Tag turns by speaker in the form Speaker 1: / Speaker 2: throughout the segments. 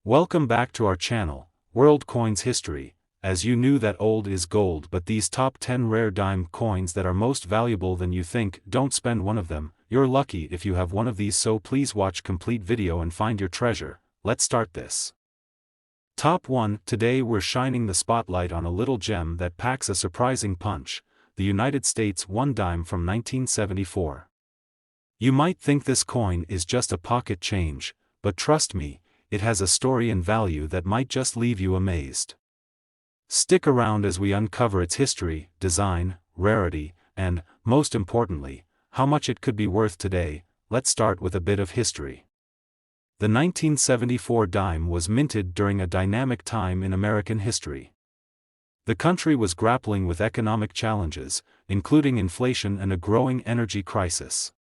Speaker 1: Welcome back to our channel, World Coins History. As you knew that old is gold, but these top 10 rare dime coins that are most valuable than you think, don't spend one of them. You're lucky if you have one of these, so please watch complete video and find your treasure. Let's start this. Top 1. Today we're shining the spotlight on a little gem that packs a surprising punch, the United States 1 dime from 1974. You might think this coin is just a pocket change, but trust me, it has a story and value that might just leave you amazed. Stick around as we uncover its history, design, rarity, and, most importantly, how much it could be worth today. Let's start with a bit of history. The 1974 dime was minted during a dynamic time in American history. The country was grappling with economic challenges, including inflation and a growing energy crisis.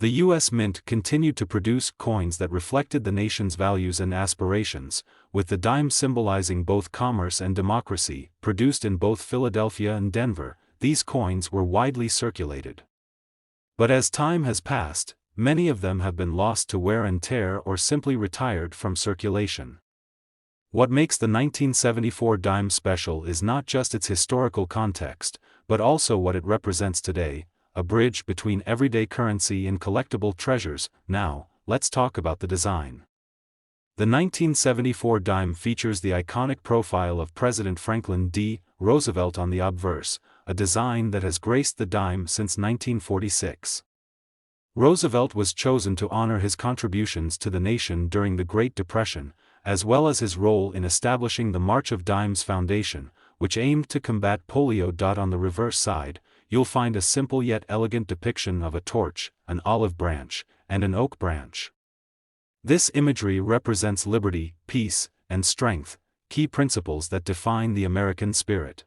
Speaker 1: The U.S. Mint continued to produce coins that reflected the nation's values and aspirations, with the dime symbolizing both commerce and democracy. Produced in both Philadelphia and Denver, these coins were widely circulated. But as time has passed, many of them have been lost to wear and tear or simply retired from circulation. What makes the 1974 dime special is not just its historical context, but also what it represents today, a bridge between everyday currency and collectible treasures. Now, let's talk about the design. The 1974 dime features the iconic profile of President Franklin D. Roosevelt on the obverse, a design that has graced the dime since 1946. Roosevelt was chosen to honor his contributions to the nation during the Great Depression, as well as his role in establishing the March of Dimes Foundation, which aimed to combat polio. On the reverse side, you'll find a simple yet elegant depiction of a torch, an olive branch, and an oak branch. This imagery represents liberty, peace, and strength, key principles that define the American spirit.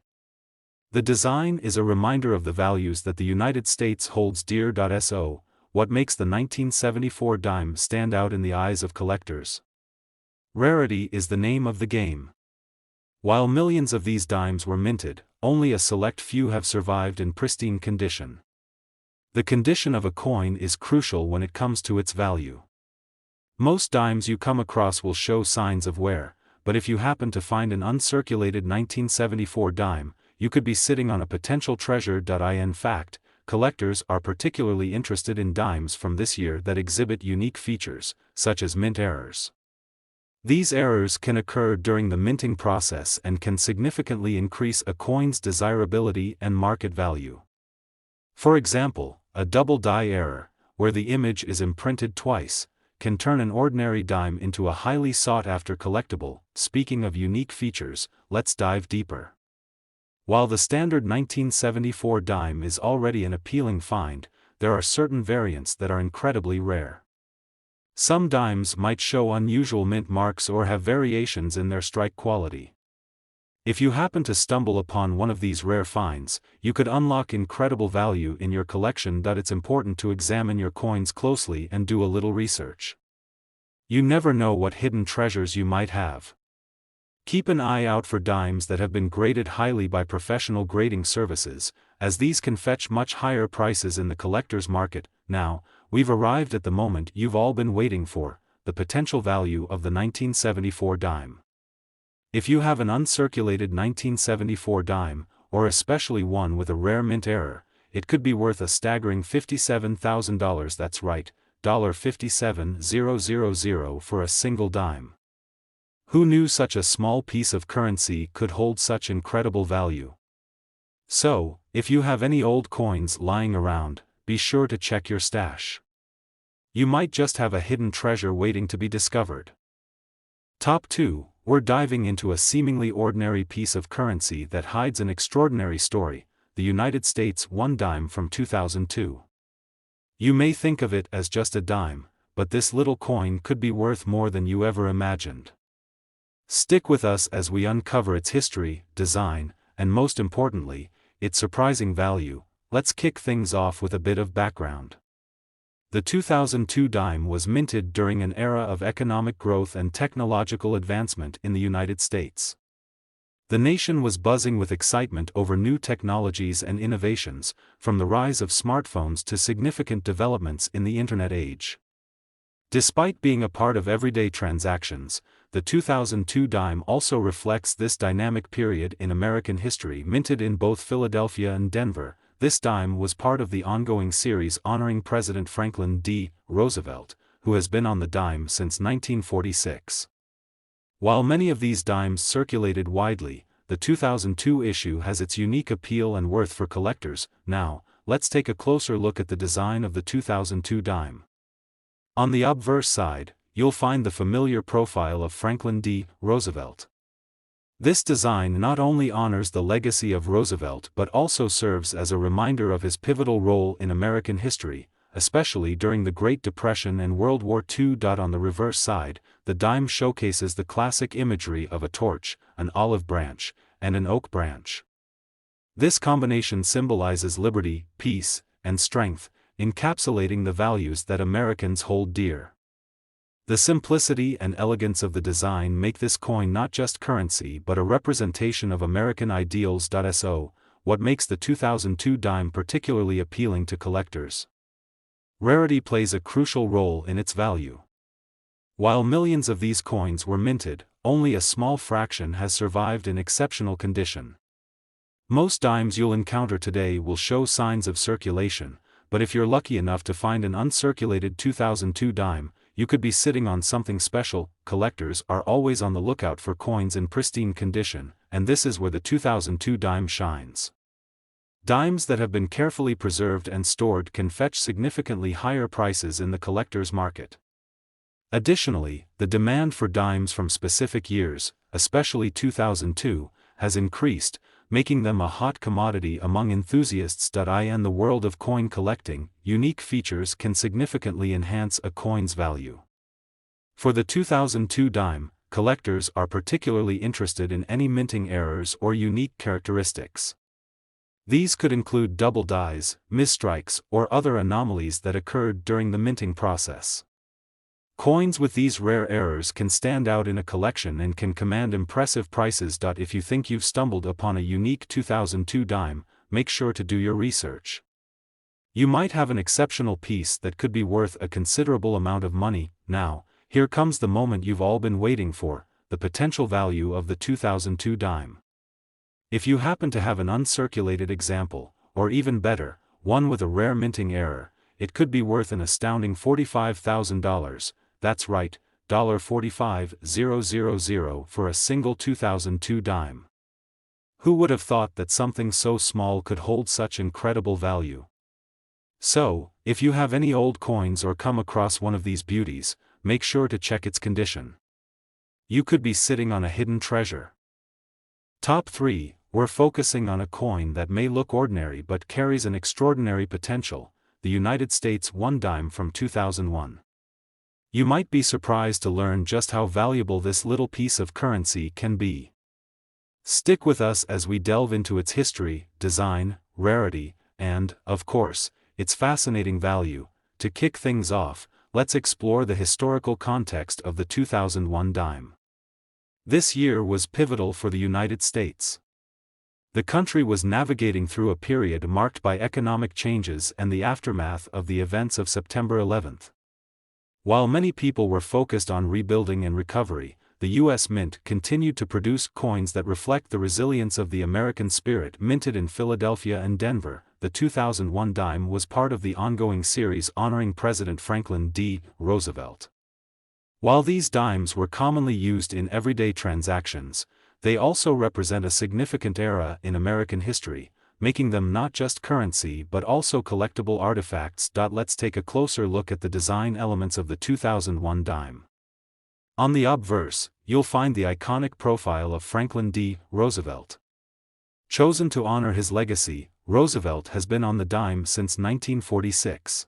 Speaker 1: The design is a reminder of the values that the United States holds dear. So, what makes the 1974 dime stand out in the eyes of collectors? Rarity is the name of the game. While millions of these dimes were minted, only a select few have survived in pristine condition. The condition of a coin is crucial when it comes to its value. Most dimes you come across will show signs of wear, but if you happen to find an uncirculated 1974 dime, you could be sitting on a potential treasure. In fact, collectors are particularly interested in dimes from this year that exhibit unique features, such as mint errors. These errors can occur during the minting process and can significantly increase a coin's desirability and market value. For example, a double die error, where the image is imprinted twice, can turn an ordinary dime into a highly sought-after collectible. Speaking of unique features, let's dive deeper. While the standard 1974 dime is already an appealing find, there are certain variants that are incredibly rare. Some dimes might show unusual mint marks or have variations in their strike quality. If you happen to stumble upon one of these rare finds, you could unlock incredible value in your collection. It's important to examine your coins closely and do a little research. You never know what hidden treasures you might have. Keep an eye out for dimes that have been graded highly by professional grading services, as these can fetch much higher prices in the collector's market. Now, we've arrived at the moment you've all been waiting for, the potential value of the 1974 dime. If you have an uncirculated 1974 dime, or especially one with a rare mint error, it could be worth a staggering $57,000. That's right, $57,000 for a single dime. Who knew such a small piece of currency could hold such incredible value? So, if you have any old coins lying around, be sure to check your stash. You might just have a hidden treasure waiting to be discovered. Top 2. We're diving into a seemingly ordinary piece of currency that hides an extraordinary story, the United States 1 dime from 2002. You may think of it as just a dime, but this little coin could be worth more than you ever imagined. Stick with us as we uncover its history, design, and most importantly, its surprising value. Let's kick things off with a bit of background. The 2002 dime was minted during an era of economic growth and technological advancement in the United States. The nation was buzzing with excitement over new technologies and innovations, from the rise of smartphones to significant developments in the Internet age. Despite being a part of everyday transactions, the 2002 dime also reflects this dynamic period in American history. Minted in both Philadelphia and Denver, this dime was part of the ongoing series honoring President Franklin D. Roosevelt, who has been on the dime since 1946. While many of these dimes circulated widely, the 2002 issue has its unique appeal and worth for collectors. Now, let's take a closer look at the design of the 2002 dime. On the obverse side, you'll find the familiar profile of Franklin D. Roosevelt. This design not only honors the legacy of Roosevelt but also serves as a reminder of his pivotal role in American history, especially during the Great Depression and World War II. On the reverse side, the dime showcases the classic imagery of a torch, an olive branch, and an oak branch. This combination symbolizes liberty, peace, and strength, encapsulating the values that Americans hold dear. The simplicity and elegance of the design make this coin not just currency but a representation of American ideals. What makes the 2002 dime particularly appealing to collectors? Rarity plays a crucial role in its value. While millions of these coins were minted, only a small fraction has survived in exceptional condition. Most dimes you'll encounter today will show signs of circulation, but if you're lucky enough to find an uncirculated 2002 dime, you could be sitting on something special. Collectors are always on the lookout for coins in pristine condition, and this is where the 2002 dime shines. Dimes that have been carefully preserved and stored can fetch significantly higher prices in the collector's market. Additionally, the demand for dimes from specific years, especially 2002, has increased, making them a hot commodity among enthusiasts. In the world of coin collecting, unique features can significantly enhance a coin's value. For the 2002 dime, collectors are particularly interested in any minting errors or unique characteristics. These could include double dies, misstrikes, or other anomalies that occurred during the minting process. Coins with these rare errors can stand out in a collection and can command impressive prices. If you think you've stumbled upon a unique 2002 dime, make sure to do your research. You might have an exceptional piece that could be worth a considerable amount of money. Now, here comes the moment you've all been waiting for, the potential value of the 2002 dime. If you happen to have an uncirculated example, or even better, one with a rare minting error, it could be worth an astounding $45,000, that's right, $45,000 for a single 2002 dime. Who would have thought that something so small could hold such incredible value? So, if you have any old coins or come across one of these beauties, make sure to check its condition. You could be sitting on a hidden treasure. Top 3, we're focusing on a coin that may look ordinary but carries an extraordinary potential, the United States 1 dime from 2001. You might be surprised to learn just how valuable this little piece of currency can be. Stick with us as we delve into its history, design, rarity, and, of course, its fascinating value. To kick things off, let's explore the historical context of the 2001 dime. This year was pivotal for the United States. The country was navigating through a period marked by economic changes and the aftermath of the events of September 11. While many people were focused on rebuilding and recovery, the U.S. Mint continued to produce coins that reflect the resilience of the American spirit. Minted in Philadelphia and Denver, the 2001 dime was part of the ongoing series honoring President Franklin D. Roosevelt. While these dimes were commonly used in everyday transactions, they also represent a significant era in American history, making them not just currency but also collectible artifacts. Let's take a closer look at the design elements of the 2001 dime. On the obverse, you'll find the iconic profile of Franklin D. Roosevelt. Chosen to honor his legacy, Roosevelt has been on the dime since 1946.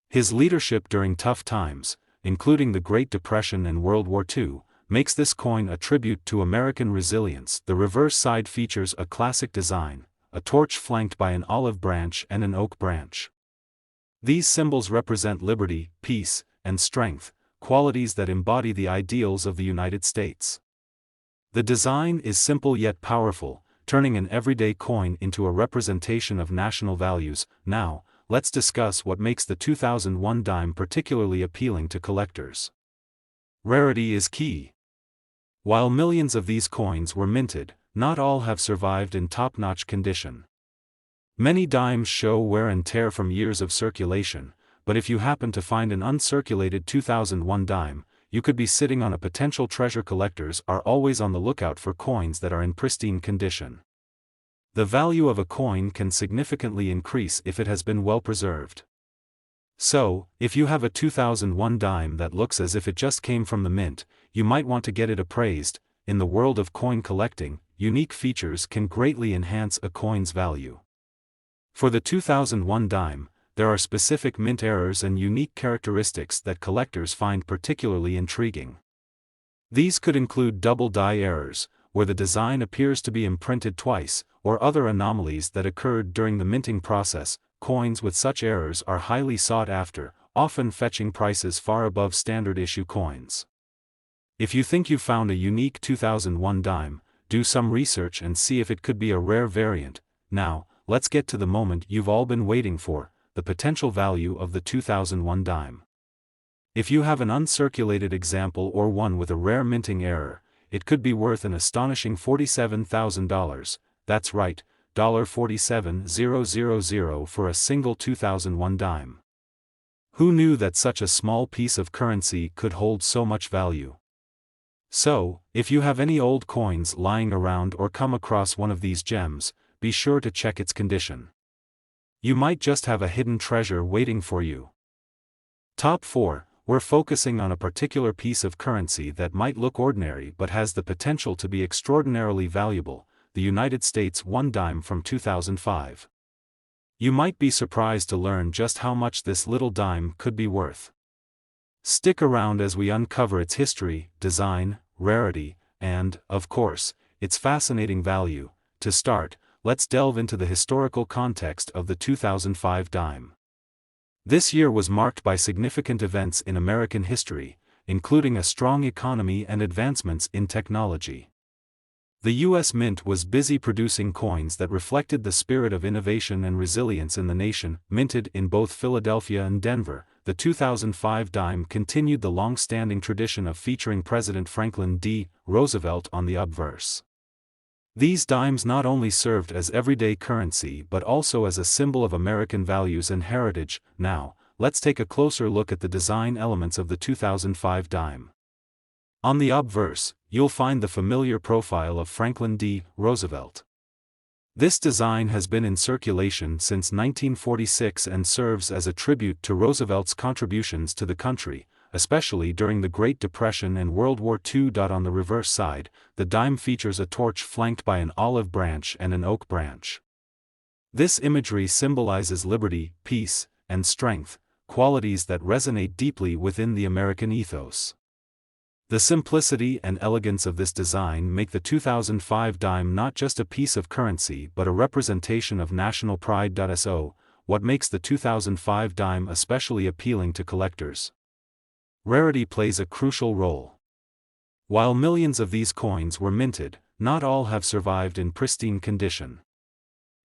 Speaker 1: His leadership during tough times, including the Great Depression and World War II, makes this coin a tribute to American resilience. The reverse side features a classic design, a torch flanked by an olive branch and an oak branch. These symbols represent liberty, peace, and strength, qualities that embody the ideals of the United States. The design is simple yet powerful, turning an everyday coin into a representation of national values. Now, let's discuss what makes the 2001 dime particularly appealing to collectors. Rarity is key. While millions of these coins were minted, not all have survived in top-notch condition. Many dimes show wear and tear from years of circulation, but if you happen to find an uncirculated 2001 dime, you could be sitting on a potential treasure. Collectors are always on the lookout for coins that are in pristine condition. The value of a coin can significantly increase if it has been well preserved. So, if you have a 2001 dime that looks as if it just came from the mint, you might want to get it appraised. In the world of coin collecting, unique features can greatly enhance a coin's value. For the 2001 dime, there are specific mint errors and unique characteristics that collectors find particularly intriguing. These could include double die errors, where the design appears to be imprinted twice, or other anomalies that occurred during the minting process. Coins with such errors are highly sought after, often fetching prices far above standard issue coins. If you think you found a unique 2001 dime, do some research and see if it could be a rare variant. Now, let's get to the moment you've all been waiting for, the potential value of the 2001 dime. If you have an uncirculated example or one with a rare minting error, it could be worth an astonishing $47,000, that's right, $47,000 for a single 2001 dime. Who knew that such a small piece of currency could hold so much value? So, if you have any old coins lying around or come across one of these gems, be sure to check its condition. You might just have a hidden treasure waiting for you. Top 4, we're focusing on a particular piece of currency that might look ordinary but has the potential to be extraordinarily valuable, the United States 1 dime from 2005. You might be surprised to learn just how much this little dime could be worth. Stick around as we uncover its history, design, rarity, and, of course, its fascinating value. To start, let's delve into the historical context of the 2005 dime. This year was marked by significant events in American history, including a strong economy and advancements in technology. The U.S. Mint was busy producing coins that reflected the spirit of innovation and resilience in the nation. Minted in both Philadelphia and Denver, the 2005 dime continued the long-standing tradition of featuring President Franklin D. Roosevelt on the obverse. These dimes not only served as everyday currency but also as a symbol of American values and heritage. Now, let's take a closer look at the design elements of the 2005 dime. On the obverse, you'll find the familiar profile of Franklin D. Roosevelt. This design has been in circulation since 1946 and serves as a tribute to Roosevelt's contributions to the country, especially during the Great Depression and World War II. On the reverse side, the dime features a torch flanked by an olive branch and an oak branch. This imagery symbolizes liberty, peace, and strength, qualities that resonate deeply within the American ethos. The simplicity and elegance of this design make the 2005 dime not just a piece of currency but a representation of national pride. So, what makes the 2005 dime especially appealing to collectors? Rarity plays a crucial role. While millions of these coins were minted, not all have survived in pristine condition.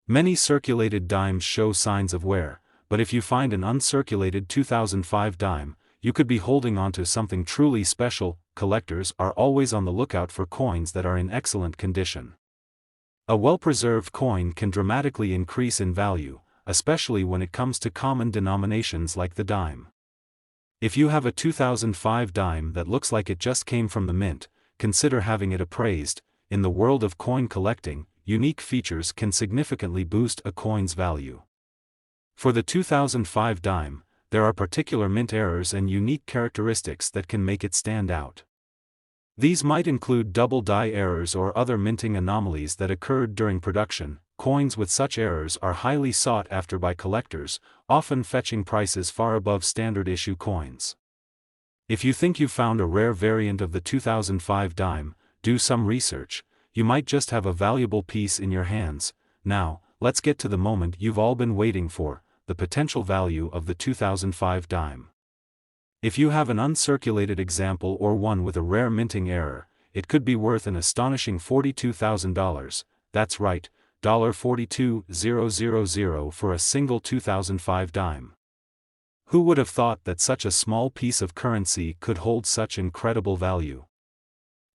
Speaker 1: Many circulated dimes show signs of wear, but if you find an uncirculated 2005 dime, you could be holding onto something truly special. Collectors are always on the lookout for coins that are in excellent condition. A well-preserved coin can dramatically increase in value, especially when it comes to common denominations like the dime. If you have a 2005 dime that looks like it just came from the mint, consider having it appraised. In the world of coin collecting, unique features can significantly boost a coin's value. For the 2005 dime, there are particular mint errors and unique characteristics that can make it stand out. These might include double die errors or other minting anomalies that occurred during production. Coins with such errors are highly sought after by collectors, often fetching prices far above standard issue coins. If you think you found a rare variant of the 2005 dime, do some research. You might just have a valuable piece in your hands. Now, let's get to the moment you've all been waiting for, the potential value of the 2005 dime. If you have an uncirculated example or one with a rare minting error, it could be worth an astonishing $42,000, that's right, $42,000 for a single 2005 dime. Who would have thought that such a small piece of currency could hold such incredible value?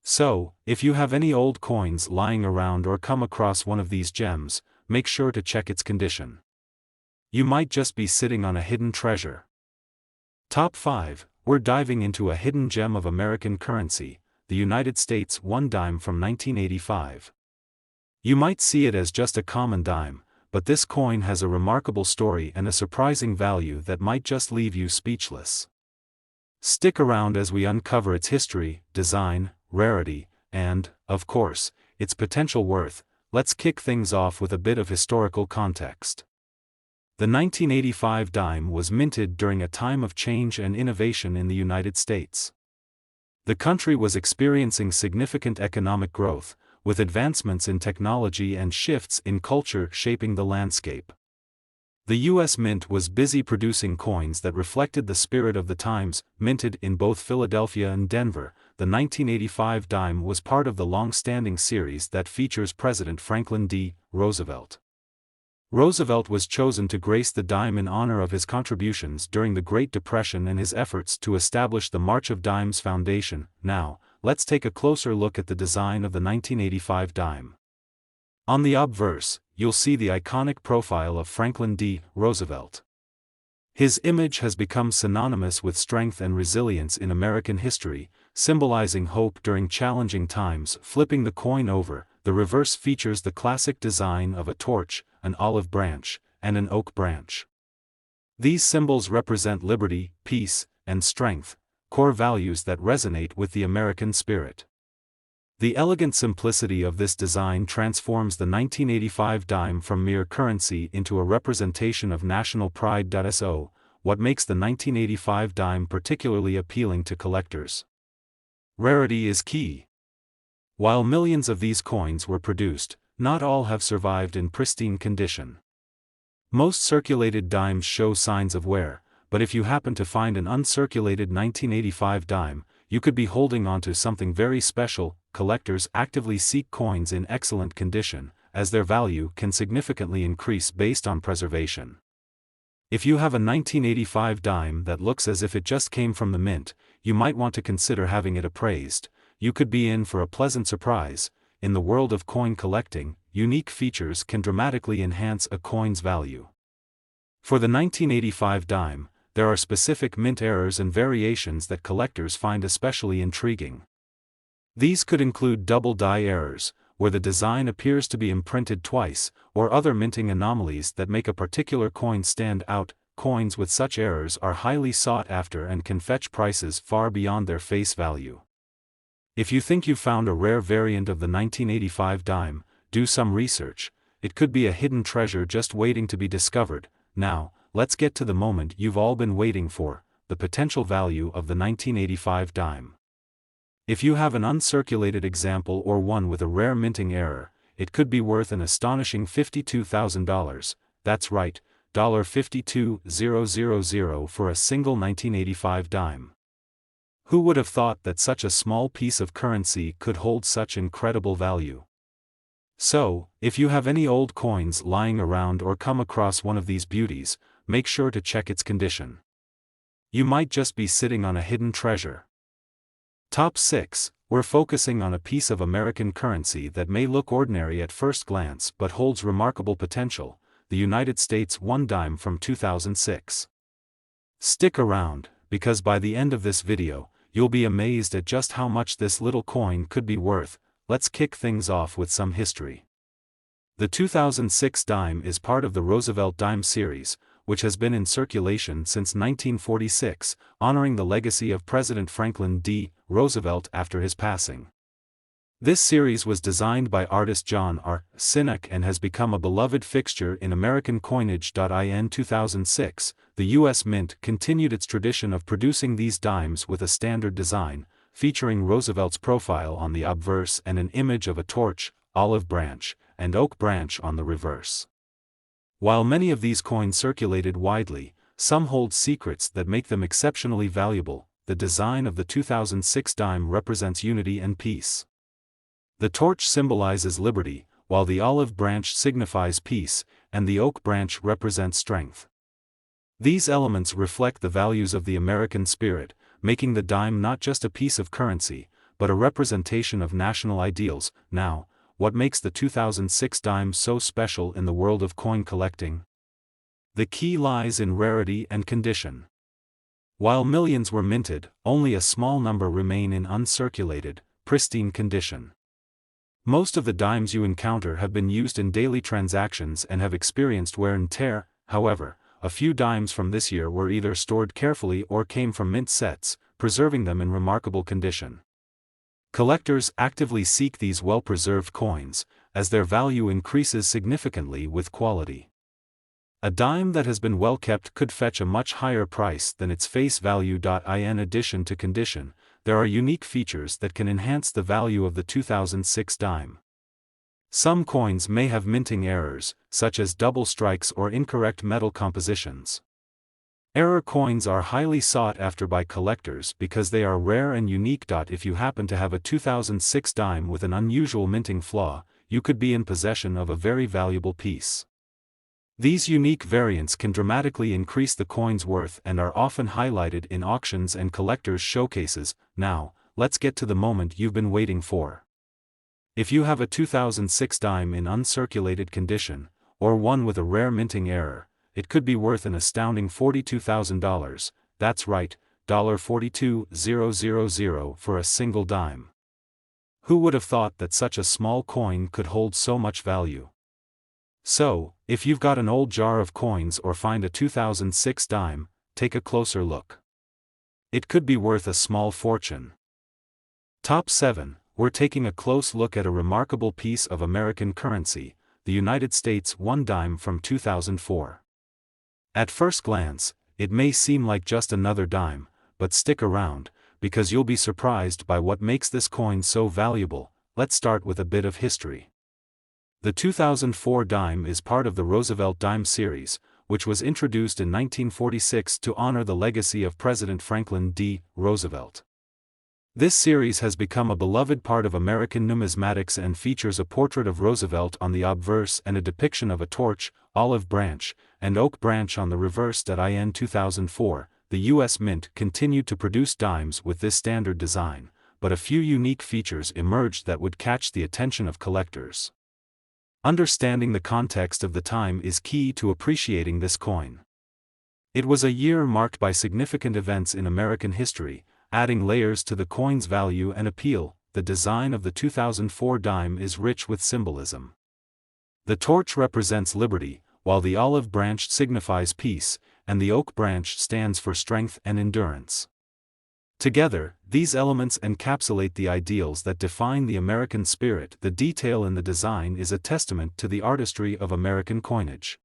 Speaker 1: So, if you have any old coins lying around or come across one of these gems, make sure to check its condition. You might just be sitting on a hidden treasure. Top 5, we're diving into a hidden gem of American currency, the United States $1 dime from 1985. You might see it as just a common dime, but this coin has a remarkable story and a surprising value that might just leave you speechless. Stick around as we uncover its history, design, rarity, and, of course, its potential worth. Let's kick things off with a bit of historical context. The 1985 dime was minted during a time of change and innovation in the United States. The country was experiencing significant economic growth, with advancements in technology and shifts in culture shaping the landscape. The U.S. Mint was busy producing coins that reflected the spirit of the times. Minted in both Philadelphia and Denver, the 1985 dime was part of the long-standing series that features President Franklin D. Roosevelt. Roosevelt was chosen to grace the dime in honor of his contributions during the Great Depression and his efforts to establish the March of Dimes Foundation. Now, let's take a closer look at the design of the 1985 dime. On the obverse, you'll see the iconic profile of Franklin D. Roosevelt. His image has become synonymous with strength and resilience in American history, symbolizing hope during challenging times. Flipping the coin over, the reverse features the classic design of a torch, an olive branch, and an oak branch. These symbols represent liberty, peace, and strength, core values that resonate with the American spirit. The elegant simplicity of this design transforms the 1985 dime from mere currency into a representation of national pride. So, what makes the 1985 dime particularly appealing to collectors? Rarity is key. While millions of these coins were produced, not all have survived in pristine condition. Most circulated dimes show signs of wear, but if you happen to find an uncirculated 1985 dime, you could be holding on to something very special. Collectors actively seek coins in excellent condition, as their value can significantly increase based on preservation. If you have a 1985 dime that looks as if it just came from the mint, you might want to consider having it appraised. You could be in for a pleasant surprise. In the world of coin collecting, unique features can dramatically enhance a coin's value. For the 1985 dime, there are specific mint errors and variations that collectors find especially intriguing. These could include double die errors, where the design appears to be imprinted twice, or other minting anomalies that make a particular coin stand out. Coins with such errors are highly sought after and can fetch prices far beyond their face value. If you think you've found a rare variant of the 1985 dime, do some research. It could be a hidden treasure just waiting to be discovered. Now, let's get to the moment you've all been waiting for, the potential value of the 1985 dime. If you have an uncirculated example or one with a rare minting error, it could be worth an astonishing $52,000, that's right, $52,000 for a single 1985 dime. Who would have thought that such a small piece of currency could hold such incredible value? So, if you have any old coins lying around or come across one of these beauties, make sure to check its condition. You might just be sitting on a hidden treasure. Top 6, we're focusing on a piece of American currency that may look ordinary at first glance but holds remarkable potential, the United States $1 dime from 2006. Stick around, because by the end of this video, you'll be amazed at just how much this little coin could be worth. Let's kick things off with some history. The 2006 dime is part of the Roosevelt Dime series, which has been in circulation since 1946, honoring the legacy of President Franklin D. Roosevelt after his passing. This series was designed by artist John R. Sinek and has become a beloved fixture in American coinage. In 2006, the U.S. Mint continued its tradition of producing these dimes with a standard design, featuring Roosevelt's profile on the obverse and an image of a torch, olive branch, and oak branch on the reverse. While many of these coins circulated widely, some hold secrets that make them exceptionally valuable. The design of the 2006 dime represents unity and peace. The torch symbolizes liberty, while the olive branch signifies peace, and the oak branch represents strength. These elements reflect the values of the American spirit, making the dime not just a piece of currency, but a representation of national ideals. Now, what makes the 2006 dime so special in the world of coin collecting? The key lies in rarity and condition. While millions were minted, only a small number remain in uncirculated, pristine condition. Most of the dimes you encounter have been used in daily transactions and have experienced wear and tear. However, a few dimes from this year were either stored carefully or came from mint sets, preserving them in remarkable condition. Collectors actively seek these well-preserved coins, as their value increases significantly with quality. A dime that has been well kept could fetch a much higher price than its face value. In addition to condition, there are unique features that can enhance the value of the 2006 dime. Some coins may have minting errors, such as double strikes or incorrect metal compositions. Error coins are highly sought after by collectors because they are rare and unique. If you happen to have a 2006 dime with an unusual minting flaw, you could be in possession of a very valuable piece. These unique variants can dramatically increase the coin's worth and are often highlighted in auctions and collectors' showcases. Now, let's get to the moment you've been waiting for. If you have a 2006 dime in uncirculated condition, or one with a rare minting error, it could be worth an astounding $42,000, that's right, $42,000 for a single dime. Who would have thought that such a small coin could hold so much value? So, if you've got an old jar of coins or find a 2006 dime, take a closer look. It could be worth a small fortune. Top 7, we're taking a close look at a remarkable piece of American currency, the United States $1 dime from 2004. At first glance, it may seem like just another dime, but stick around, because you'll be surprised by what makes this coin so valuable. Let's start with a bit of history. The 2004 dime is part of the Roosevelt Dime series, which was introduced in 1946 to honor the legacy of President Franklin D. Roosevelt. This series has become a beloved part of American numismatics and features a portrait of Roosevelt on the obverse and a depiction of a torch, olive branch, and oak branch on the reverse. In 2004, the U.S. Mint continued to produce dimes with this standard design, but a few unique features emerged that would catch the attention of collectors. Understanding the context of the time is key to appreciating this coin. It was a year marked by significant events in American history, adding layers to the coin's value and appeal. The design of the 2004 dime is rich with symbolism. The torch represents liberty, while the olive branch signifies peace, and the oak branch stands for strength and endurance. Together, these elements encapsulate the ideals that define the American spirit. The detail in the design is a testament to the artistry of American coinage.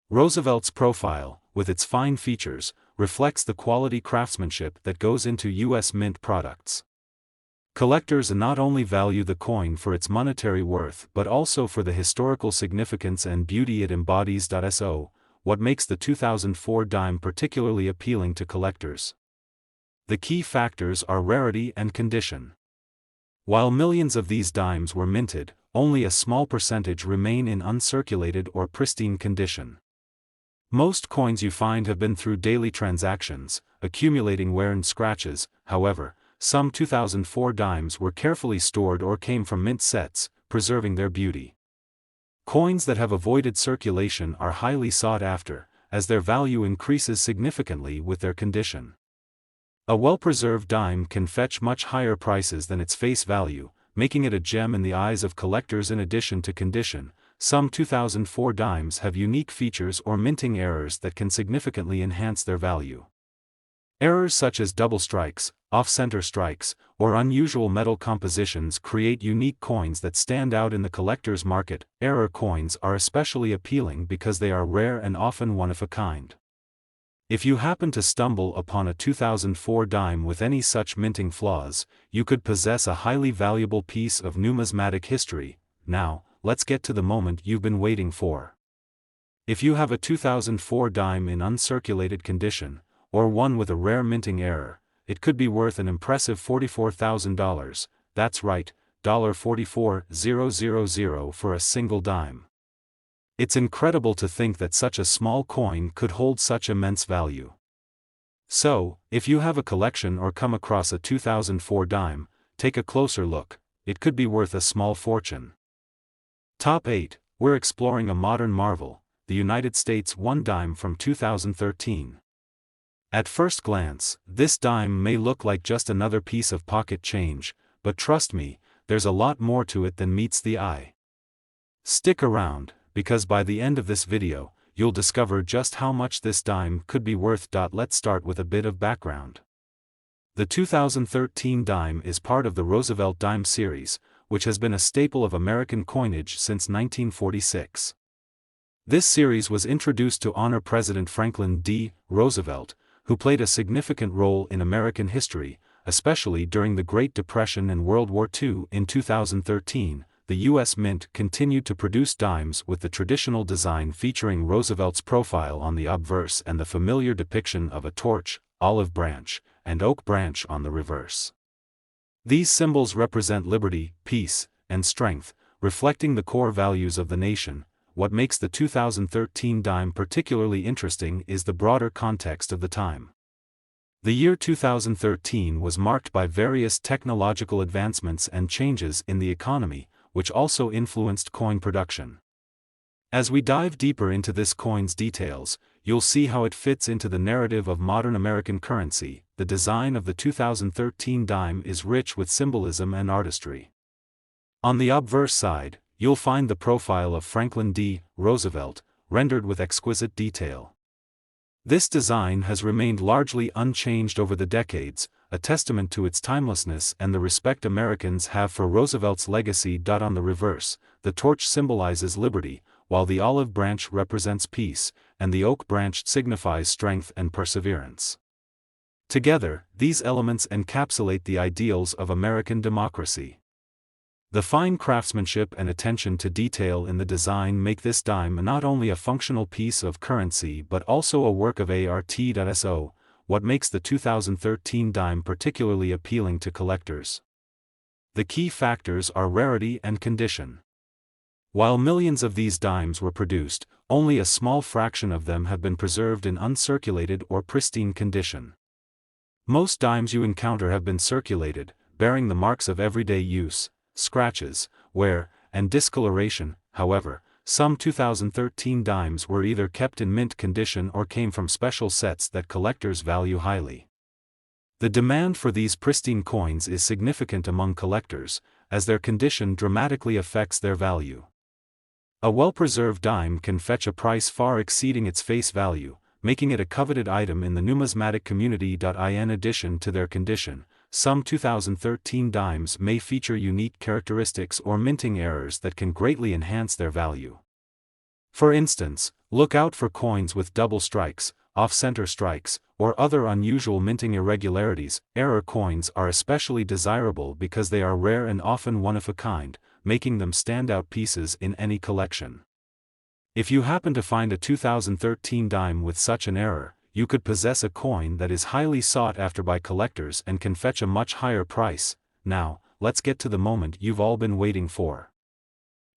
Speaker 1: Roosevelt's profile, with its fine features, reflects the quality craftsmanship that goes into U.S. Mint products. Collectors not only value the coin for its monetary worth but also for the historical significance and beauty it embodies. So, what makes the 2004 dime particularly appealing to collectors? The key factors are rarity and condition. While millions of these dimes were minted, only a small percentage remain in uncirculated or pristine condition. Most coins you find have been through daily transactions, accumulating wear and scratches. However, some 2004 dimes were carefully stored or came from mint sets, preserving their beauty. Coins that have avoided circulation are highly sought after, as their value increases significantly with their condition. A well-preserved dime can fetch much higher prices than its face value, making it a gem in the eyes of collectors. In addition to condition, some 2004 dimes have unique features or minting errors that can significantly enhance their value. Errors such as double strikes, off-center strikes, or unusual metal compositions create unique coins that stand out in the collector's market. Error coins are especially appealing because they are rare and often one of a kind. If you happen to stumble upon a 2004 dime with any such minting flaws, you could possess a highly valuable piece of numismatic history. Now, let's get to the moment you've been waiting for. If you have a 2004 dime in uncirculated condition, or one with a rare minting error, it could be worth an impressive $44,000, that's right, $44,000 for a single dime. It's incredible to think that such a small coin could hold such immense value. So, if you have a collection or come across a 2004 dime, take a closer look, it could be worth a small fortune. Top 8, we're exploring a modern marvel, the United States 1 dime from 2013. At first glance, this dime may look like just another piece of pocket change, but trust me, there's a lot more to it than meets the eye. Stick around, because by the end of this video, you'll discover just how much this dime could be worth. Let's start with a bit of background. The 2013 dime is part of the Roosevelt Dime series, which has been a staple of American coinage since 1946. This series was introduced to honor President Franklin D. Roosevelt, who played a significant role in American history, especially during the Great Depression and World War II. In 2013, the U.S. Mint continued to produce dimes with the traditional design featuring Roosevelt's profile on the obverse and the familiar depiction of a torch, olive branch, and oak branch on the reverse. These symbols represent liberty, peace, and strength, reflecting the core values of the nation. What makes the 2013 dime particularly interesting is the broader context of the time. The year 2013 was marked by various technological advancements and changes in the economy, which also influenced coin production. As we dive deeper into this coin's details, you'll see how it fits into the narrative of modern American currency. The design of the 2013 dime is rich with symbolism and artistry. On the obverse side, you'll find the profile of Franklin D. Roosevelt, rendered with exquisite detail. This design has remained largely unchanged over the decades, a testament to its timelessness and the respect Americans have for Roosevelt's legacy. On the reverse, the torch symbolizes liberty, while the olive branch represents peace, and the oak branch signifies strength and perseverance. Together, these elements encapsulate the ideals of American democracy. The fine craftsmanship and attention to detail in the design make this dime not only a functional piece of currency but also a work of art. So, what makes the 2013 dime particularly appealing to collectors? The key factors are rarity and condition. While millions of these dimes were produced, only a small fraction of them have been preserved in uncirculated or pristine condition. Most dimes you encounter have been circulated, bearing the marks of everyday use, scratches, wear, and discoloration. However, some 2013 dimes were either kept in mint condition or came from special sets that collectors value highly. The demand for these pristine coins is significant among collectors, as their condition dramatically affects their value. A well-preserved dime can fetch a price far exceeding its face value, making it a coveted item in the numismatic community. In addition to their condition, some 2013 dimes may feature unique characteristics or minting errors that can greatly enhance their value. For instance, look out for coins with double strikes, off-center strikes, or other unusual minting irregularities. Error coins are especially desirable because they are rare and often one-of-a-kind, making them standout pieces in any collection. If you happen to find a 2013 dime with such an error, you could possess a coin that is highly sought after by collectors and can fetch a much higher price. Now, let's get to the moment you've all been waiting for.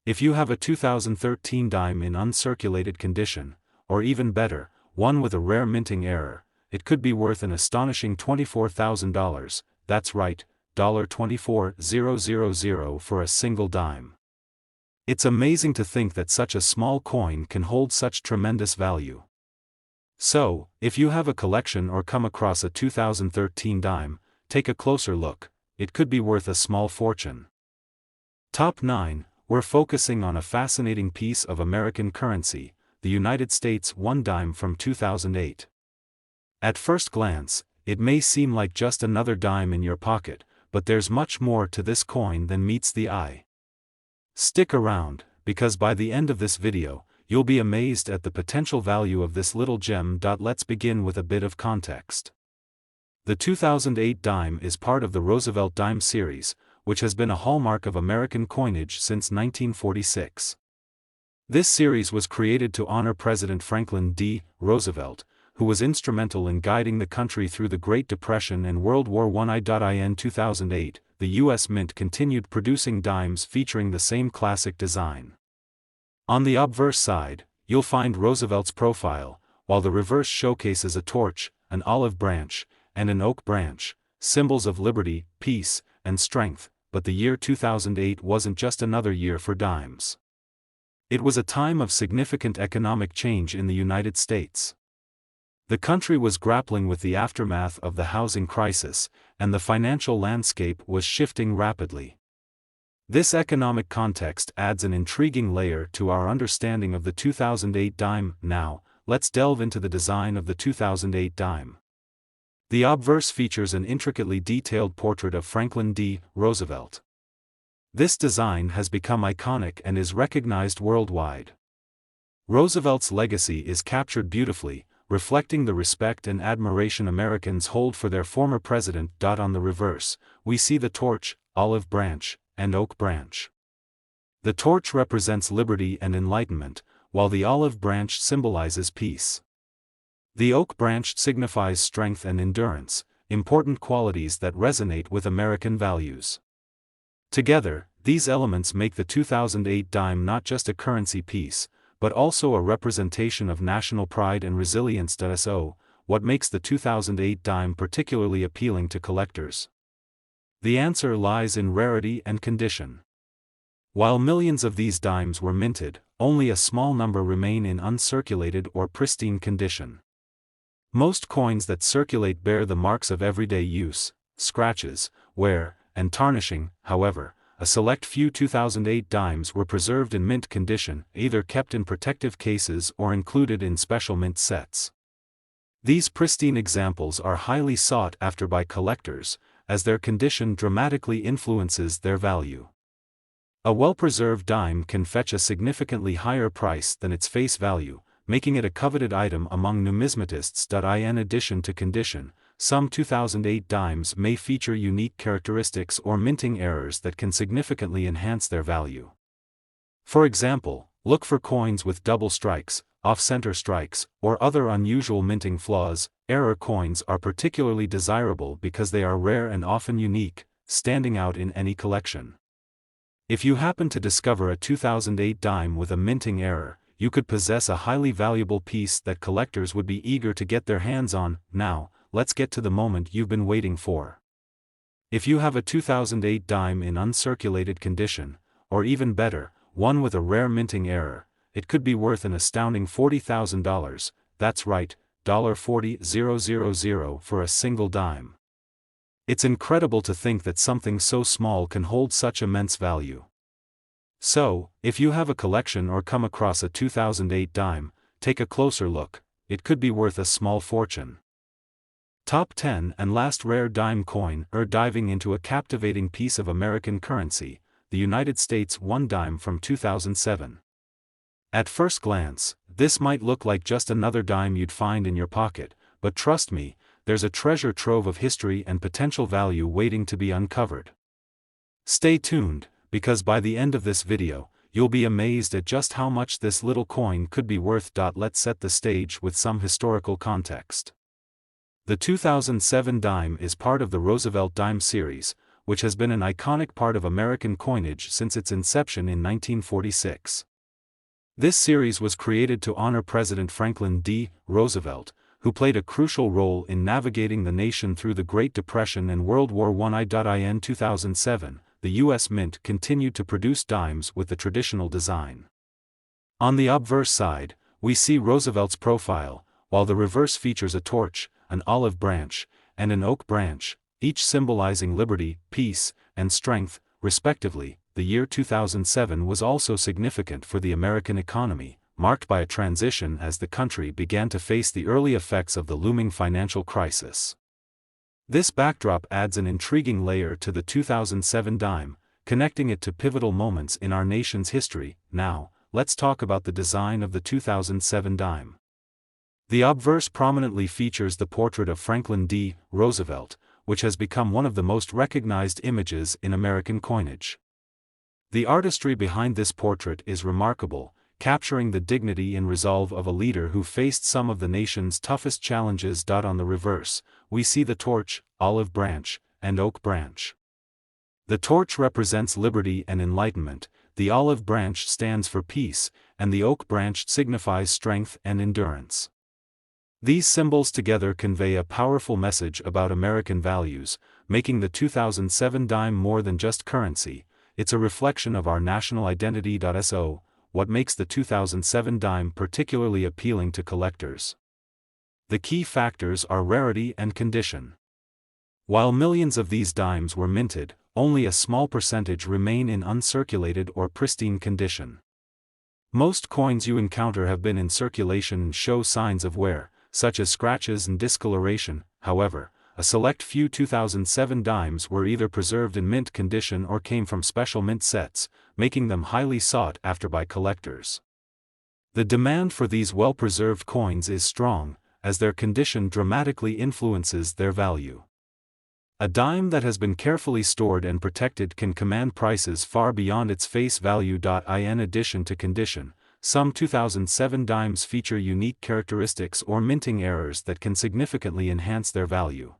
Speaker 1: If you have a 2013 dime in uncirculated condition, or even better, one with a rare minting error, it could be worth an astonishing $24,000, that's right, $24,000 for a single dime. It's amazing to think that such a small coin can hold such tremendous value. So, if you have a collection or come across a 2013 dime, take a closer look, it could be worth a small fortune. Top 9, we're focusing on a fascinating piece of American currency, the United States 1 dime from 2008. At first glance, it may seem like just another dime in your pocket, but there's much more to this coin than meets the eye. Stick around, because by the end of this video, you'll be amazed at the potential value of this little gem. Let's begin with a bit of context. The 2008 dime is part of the Roosevelt Dime series, which has been a hallmark of American coinage since 1946. This series was created to honor President Franklin D. Roosevelt, who was instrumental in guiding the country through the Great Depression and World War I. In 2008, the U.S. Mint continued producing dimes featuring the same classic design. On the obverse side, you'll find Roosevelt's profile, while the reverse showcases a torch, an olive branch, and an oak branch, symbols of liberty, peace, and strength, but the year 2008 wasn't just another year for dimes. It was a time of significant economic change in the United States. The country was grappling with the aftermath of the housing crisis, and the financial landscape was shifting rapidly. This economic context adds an intriguing layer to our understanding of the 2008 dime. Now, let's delve into the design of the 2008 dime. The obverse features an intricately detailed portrait of Franklin D. Roosevelt. This design has become iconic and is recognized worldwide. Roosevelt's legacy is captured beautifully, reflecting the respect and admiration Americans hold for their former president. On the reverse, we see the torch, olive branch, and oak branch. The torch represents liberty and enlightenment, while the olive branch symbolizes peace. The oak branch signifies strength and endurance, important qualities that resonate with American values. Together, these elements make the 2008 dime not just a currency piece, but also a representation of national pride and resilience. So, what makes the 2008 dime particularly appealing to collectors? The answer lies in rarity and condition. While millions of these dimes were minted, only a small number remain in uncirculated or pristine condition. Most coins that circulate bear the marks of everyday use, scratches, wear, and tarnishing. However, a select few 2008 dimes were preserved in mint condition, either kept in protective cases or included in special mint sets. These pristine examples are highly sought after by collectors, as their condition dramatically influences their value. A well-preserved dime can fetch a significantly higher price than its face value, making it a coveted item among numismatists. In addition to condition, some 2008 dimes may feature unique characteristics or minting errors that can significantly enhance their value. For example, look for coins with double strikes, off-center strikes, or other unusual minting flaws. Error coins are particularly desirable because they are rare and often unique, standing out in any collection. If you happen to discover a 2008 dime with a minting error, you could possess a highly valuable piece that collectors would be eager to get their hands on. Now, let's get to the moment you've been waiting for. If you have a 2008 dime in uncirculated condition, or even better, one with a rare minting error, it could be worth an astounding $40,000, that's right, $40,000 for a single dime. It's incredible to think that something so small can hold such immense value. So, if you have a collection or come across a 2008 dime, take a closer look, it could be worth a small fortune. Top 10 and last rare dime coin. Diving into a captivating piece of American currency, the United States $1 dime from 2007. At first glance, this might look like just another dime you'd find in your pocket, but trust me, there's a treasure trove of history and potential value waiting to be uncovered. Stay tuned, because by the end of this video, you'll be amazed at just how much this little coin could be worth. Let's set the stage with some historical context. The 2007 dime is part of the Roosevelt Dime series, which has been an iconic part of American coinage since its inception in 1946. This series was created to honor President Franklin D. Roosevelt, who played a crucial role in navigating the nation through the Great Depression and World War I. In 2007, the U.S. Mint continued to produce dimes with the traditional design. On the obverse side, we see Roosevelt's profile, while the reverse features a torch, an olive branch, and an oak branch, each symbolizing liberty, peace, and strength, respectively. The year 2007 was also significant for the American economy, marked by a transition as the country began to face the early effects of the looming financial crisis. This backdrop adds an intriguing layer to the 2007 dime, connecting it to pivotal moments in our nation's history. Now, let's talk about the design of the 2007 dime. The obverse prominently features the portrait of Franklin D. Roosevelt, which has become one of the most recognized images in American coinage. The artistry behind this portrait is remarkable, capturing the dignity and resolve of a leader who faced some of the nation's toughest challenges. On the reverse, we see the torch, olive branch, and oak branch. The torch represents liberty and enlightenment, the olive branch stands for peace, and the oak branch signifies strength and endurance. These symbols together convey a powerful message about American values, making the 2007 dime more than just currency, it's a reflection of our national identity. So, what makes the 2007 dime particularly appealing to collectors? The key factors are rarity and condition. While millions of these dimes were minted, only a small percentage remain in uncirculated or pristine condition. Most coins you encounter have been in circulation and show signs of wear, such as scratches and discoloration. However, a select few 2007 dimes were either preserved in mint condition or came from special mint sets, making them highly sought after by collectors. The demand for these well-preserved coins is strong, as their condition dramatically influences their value. A dime that has been carefully stored and protected can command prices far beyond its face value. In addition to condition, some 2007 dimes feature unique characteristics or minting errors that can significantly enhance their value.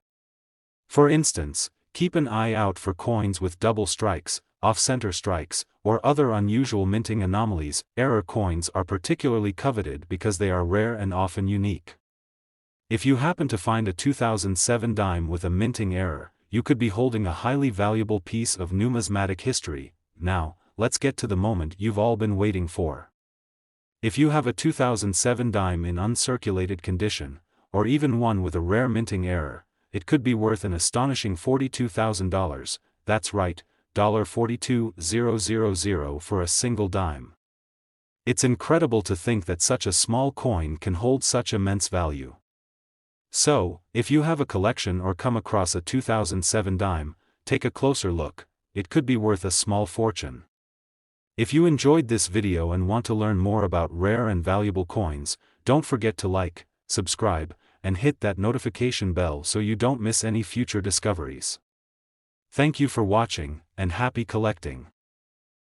Speaker 1: For instance, keep an eye out for coins with double strikes, off-center strikes, or other unusual minting anomalies. Error coins are particularly coveted because they are rare and often unique. If you happen to find a 2007 dime with a minting error, you could be holding a highly valuable piece of numismatic history. Now, let's get to the moment you've all been waiting for. If you have a 2007 dime in uncirculated condition, or even one with a rare minting error, it could be worth an astonishing $42,000, that's right, $42,000 for a single dime. It's incredible to think that such a small coin can hold such immense value. So, if you have a collection or come across a 2007 dime, take a closer look. It could be worth a small fortune. If you enjoyed this video and want to learn more about rare and valuable coins, don't forget to like, subscribe, and hit that notification bell so you don't miss any future discoveries. Thank you for watching, and happy collecting.